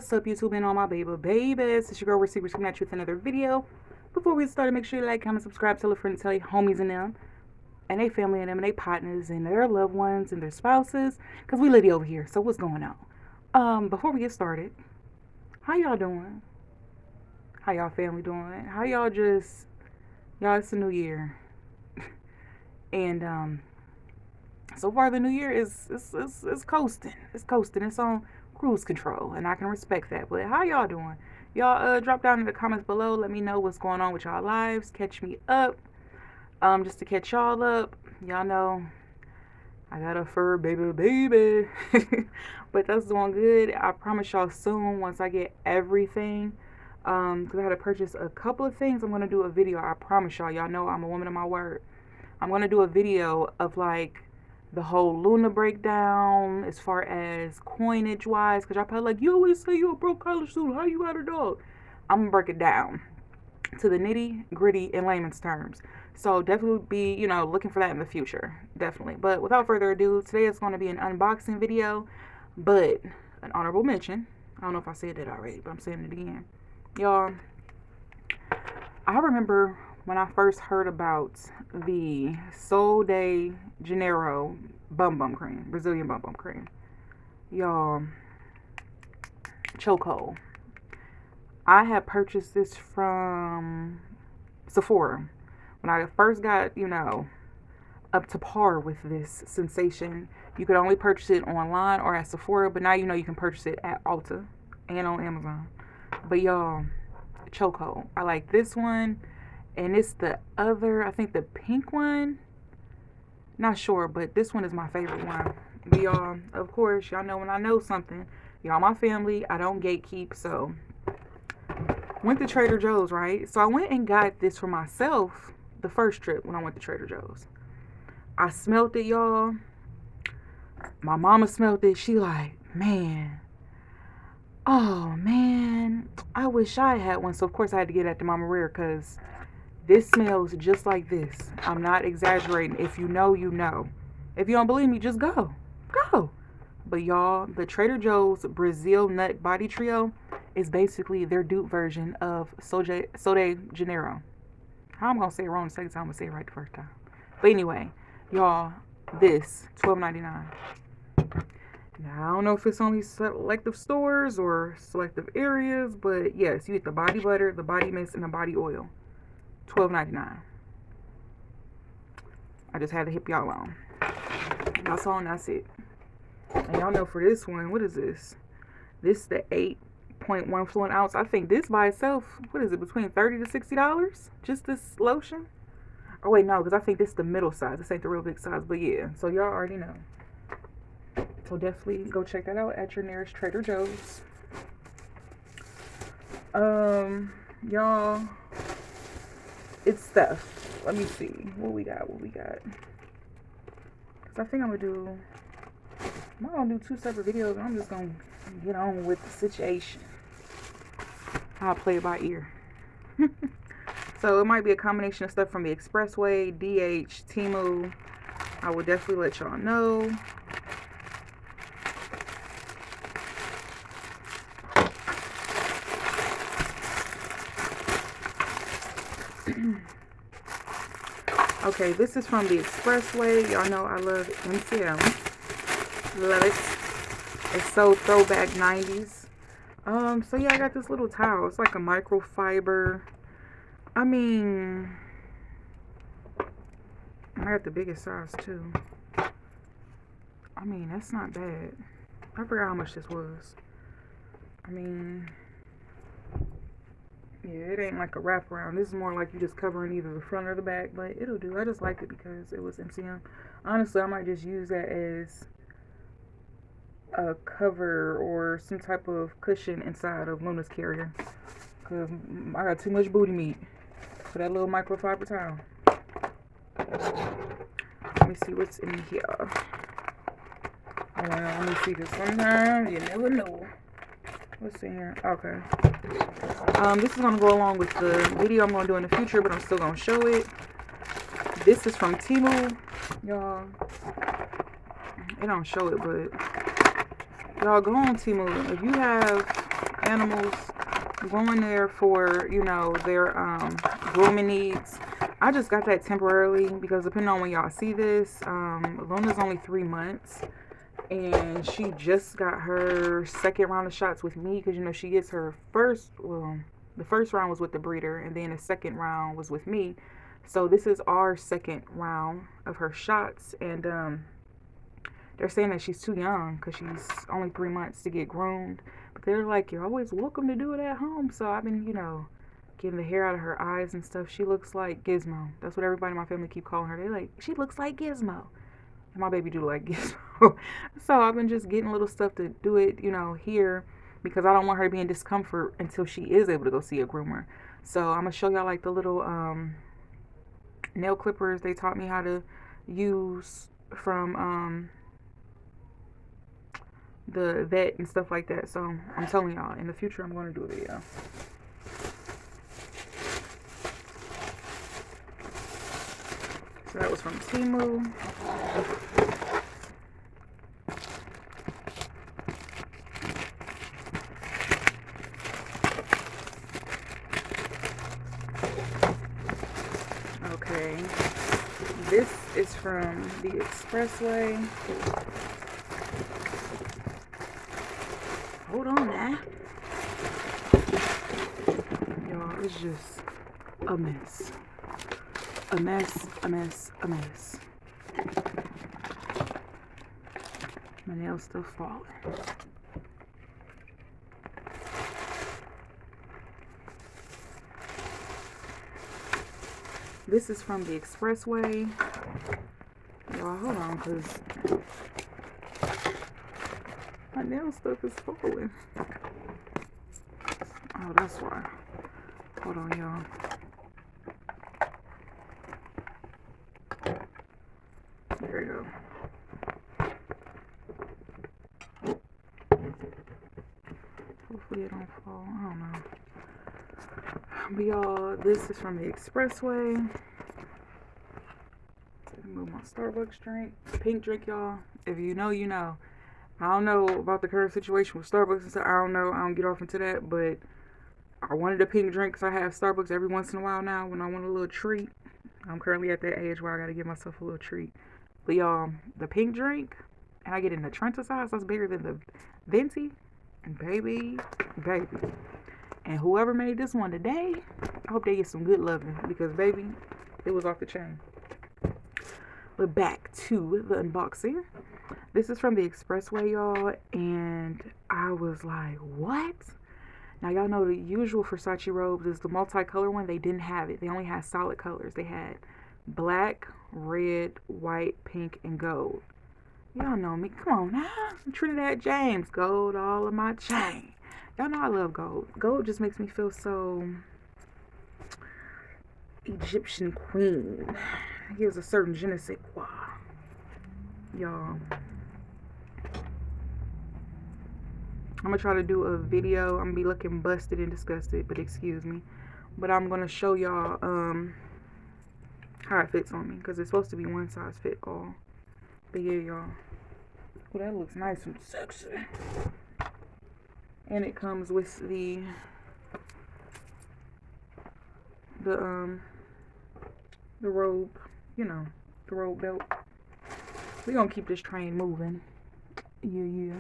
What's up, YouTube and all my babies? It's your girl, Receivers, coming at you with another video. Before we get started, make sure you like, comment, subscribe, tell a friend, tell your homies and them, and their family and them, and their partners, and their loved ones, and their spouses, because we lady over here, so what's going on? Before we get started, how y'all doing? How y'all family doing? How y'all y'all, it's a new year. And, so far the new year is coasting. It's coasting. It's on cruise control, and I can respect that. But how y'all doing? Y'all drop down in the comments below. Let me know what's going on with y'all lives. Catch me up. Just to catch y'all up. Y'all know I got a fur baby. But that's doing good. I promise y'all soon once I get everything. Because I had to purchase a couple of things. I'm going to do a video. I promise y'all. Y'all know I'm a woman of my word. I'm going to do a video of like the whole Luna breakdown as far as coinage wise, because y'all probably like, you always say you're a broke college student, how you got a dog? I'm gonna break it down to the nitty gritty in layman's terms. So definitely be, looking for that in the future, definitely. But without further ado, today is going to be an unboxing video, but an honorable mention. I don't know if I said that already, but I'm saying it again. Y'all, I remember when I first heard about the Sol de Janeiro bum cream, Brazilian bum cream, y'all, chokehold. I had purchased this from Sephora when I first got, up to par with this sensation. You could only purchase it online or at Sephora, but now you can purchase it at Ulta and on Amazon. But y'all, chokehold. I like this one. And it's the other, I think the pink one. Not sure, but this one is my favorite one. But y'all, of course, y'all know when I know something. Y'all, my family, I don't gatekeep, so. Went to Trader Joe's, right? So I went and got this for myself the first trip when I went to Trader Joe's. I smelled it, y'all. My mama smelled it. She like, man. Oh, man. I wish I had one. So, of course, I had to get it at the Mama Rare because this smells just like this. I'm not exaggerating. If you know, you know. If you don't believe me, just go. Go. But y'all, the Trader Joe's Brazil Nut Body Trio is basically their dupe version of Sol de Janeiro. How I'm going to say it wrong the second time, I'm going to say it right the first time. But anyway, y'all, this, $12.99. Now, I don't know if it's only selective stores or selective areas, but yes, you get the body butter, the body mist, and the body oil. $12.99. I just had to hip y'all on. That's all, and that's it. And y'all know for this one, what is this? This is the 8.1 fluid ounce. I think this by itself, what is it, between $30 to $60? Just this lotion? Oh, wait, no, because I think this is the middle size. This ain't the real big size, but yeah. So y'all already know. So definitely go check that out at your nearest Trader Joe's. Y'all, it's stuff. Let me see what we got. Because I think I'm not gonna do two separate videos. I'm just gonna get on with the situation. I'll play it by ear. So it might be a combination of stuff from the Expressway, DH, Temu. I will definitely let y'all know. Okay, this is from the Expressway. Y'all know I love MCM. Love it. It's so throwback 90s. So yeah, I got this little towel. It's like a microfiber. I mean, I got the biggest size too. I mean, that's not bad. I forgot how much this was. I mean, yeah, it ain't like a wraparound. This is more like you just covering either the front or the back, but it'll do. I just liked it because it was MCM. Honestly, I might just use that as a cover or some type of cushion inside of Luna's carrier because I got too much booty meat for that little microfiber towel. Let me see what's in here. Let me see, because sometimes you never know what's in here. Okay. This is going to go along with the video I'm going to do in the future, but I'm still going to show it. This is from Temu, y'all. It don't show it, but y'all go on Temu. If you have animals going there for, you know, their grooming needs. I just got that temporarily because depending on when y'all see this, Luna's only 3 months. And she just got her second round of shots with me because, you know, she gets her first, well, the first round was with the breeder and then the second round was with me. So this is our second round of her shots. And they're saying that she's too young because she's only 3 months to get groomed. But they're like, you're always welcome to do it at home. So I've been, you know, getting the hair out of her eyes and stuff. She looks like Gizmo. That's what everybody in my family keep calling her. They're like, she looks like Gizmo. And my baby do like Gizmo. So I've been just getting little stuff to do it, you know, here because I don't want her to be in discomfort until she is able to go see a groomer. So I'm going to show y'all like the little nail clippers they taught me how to use from the vet and stuff like that. So I'm telling y'all, in the future I'm going to do a video. So that was from Temu. Okay, this is from the Expressway. Hold on now. Y'all, it's just a mess. A mess, a mess, a mess. My nails still falling. This is from the Expressway. Y'all, hold on, because my nail stuff is falling. Oh, that's why. Hold on, y'all. There we go. Hopefully it don't fall. I don't know. But y'all, this is from the Expressway. Move my Starbucks drink. Pink drink, y'all. If you know, you know. I don't know about the current situation with Starbucks and stuff. I don't know. I don't get off into that. But I wanted a pink drink because I have Starbucks every once in a while now when I want a little treat. I'm currently at that age where I got to give myself a little treat. But y'all, the pink drink, and I get in the Trenta size. That's bigger than the venti. And baby. And whoever made this one today, I hope they get some good loving because, baby, it was off the chain. But back to the unboxing. This is from the Expressway, y'all, and I was like, what? Now, y'all know the usual Versace robes is the multicolor one. They didn't have it. They only had solid colors. They had black, red, white, pink, and gold. Y'all know me. Come on now. Trinidad James. Gold all of my chain. Y'all know I love gold. Gold just makes me feel so Egyptian queen. It gives a certain je ne sais quoi. Y'all. I'm going to try to do a video. I'm going to be looking busted and disgusted, but excuse me. But I'm going to show y'all how it fits on me because it's supposed to be one size fit all. But yeah, y'all. Oh, that looks nice and sexy. And it comes with the robe, you know, the robe belt. We're gonna keep this train moving. Yeah.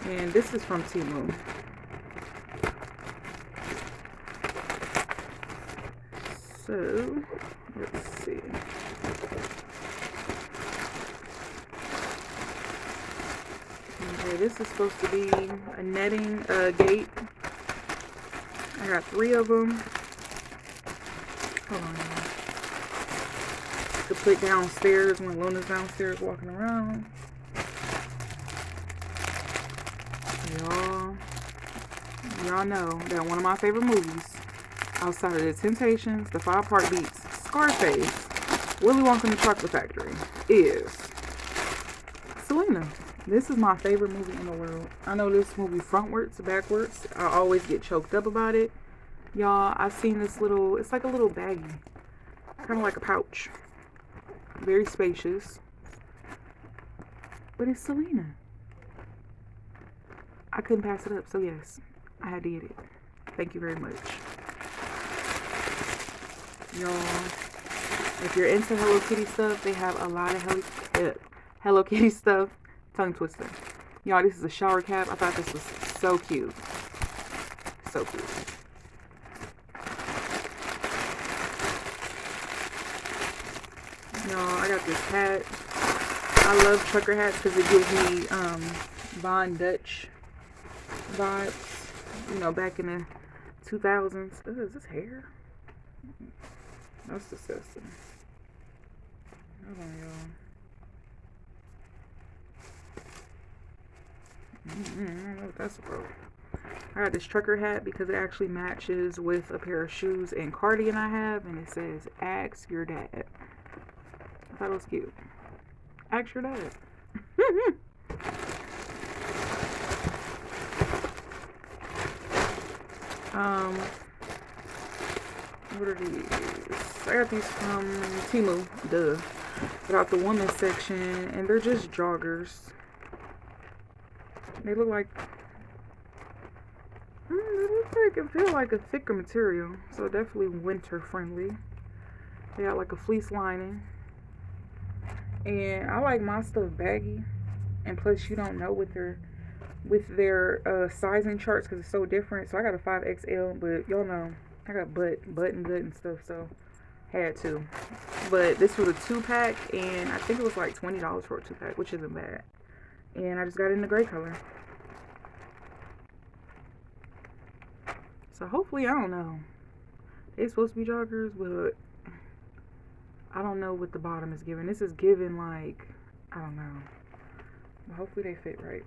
And this is from Temu. So, let's see. Okay, this is supposed to be a netting gate. I got 3 of them. Hold on. To put downstairs when Luna's downstairs walking around. Y'all know that one of my favorite movies, outside of The Temptations, The 5 Heartbeats, Scarface, Willy Wonka and the Chocolate Factory, is Selena. This is my favorite movie in the world. I know this movie frontwards to backwards. I always get choked up about it. Y'all, I've seen this little, it's like a little baggie. Kind of like a pouch. Very spacious. But it's Selena. I couldn't pass it up. So yes, I had to get it. Thank you very much. Y'all, if you're into Hello Kitty stuff, they have a lot of Hello Kitty stuff. Tongue twister. Y'all, this is a shower cap. I thought this was so cute. So cute. Y'all, I got this hat. I love trucker hats because it gives me Von Dutch vibes. You know, back in the 2000s. Ugh, is this hair? That's disgusting. Hold on, y'all. I don't know what that's about. I got this trucker hat because it actually matches with a pair of shoes and cardigan I have, and it says, "Ask your dad." I thought it was cute. Ask your dad. What are these? I got these from Temu. Duh. I got the women's section, and they're just joggers. They look like it feel like a thicker material, so definitely winter friendly. They got like a fleece lining, and I like my stuff baggy, and plus you don't know with their sizing charts because it's so different. So I got a 5XL, but y'all know I got button good and stuff, so had to. But this was a 2-pack, and I think it was like $20 for a 2-pack, which isn't bad. And I just got it in the gray color. So hopefully, I don't know. They're supposed to be joggers, but I don't know what the bottom is giving. This is giving like, I don't know. But hopefully they fit right.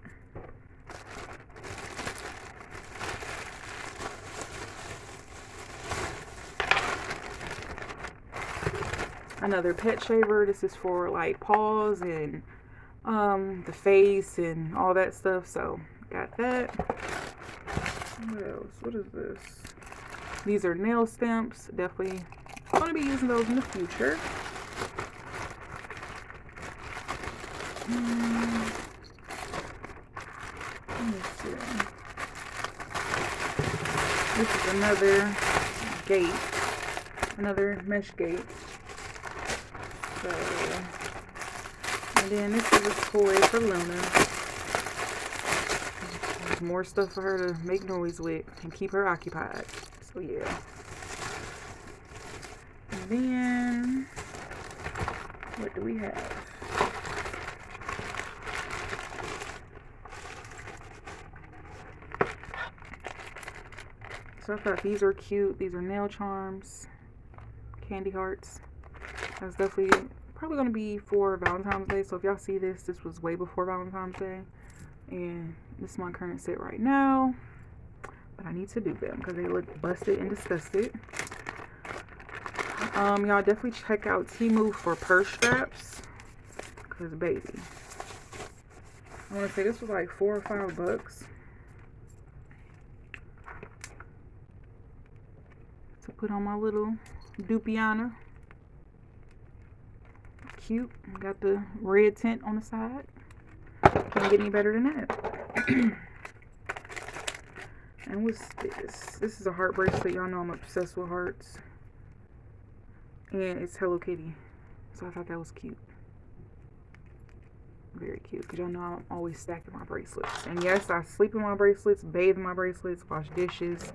Another pet shaver. This is for like paws and the face and all that stuff. So got that. What else? What is this? These are nail stamps. Definitely going to be using those in the future. Let me see. This is another gate. Another mesh gate. So, and then this is a toy for Luna. There's more stuff for her to make noise with and keep her occupied. So yeah. And then what do we have? So I thought these are cute. These are nail charms, candy hearts. That's definitely probably going to be for Valentine's Day. So if y'all see this, this was way before Valentine's Day. And this is my current set right now. But I need to do them because they look busted and disgusted. Y'all definitely check out Temu for purse straps. Because baby. I want to say this was like $4 or $5. To put on my little Dupiana. Cute. Got the red tint on the side. Can't get any better than that. And what's this? This is a heart bracelet. Y'all know I'm obsessed with hearts. And it's Hello Kitty. So I thought that was cute. Very cute. Because y'all know I'm always stacking my bracelets. And yes, I sleep in my bracelets, bathe in my bracelets, wash dishes,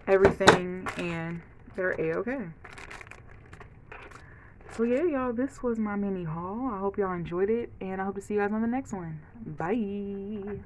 everything. And they're A-okay. So yeah, y'all, this was my mini haul. I hope y'all enjoyed it, and I hope to see you guys on the next one. Bye.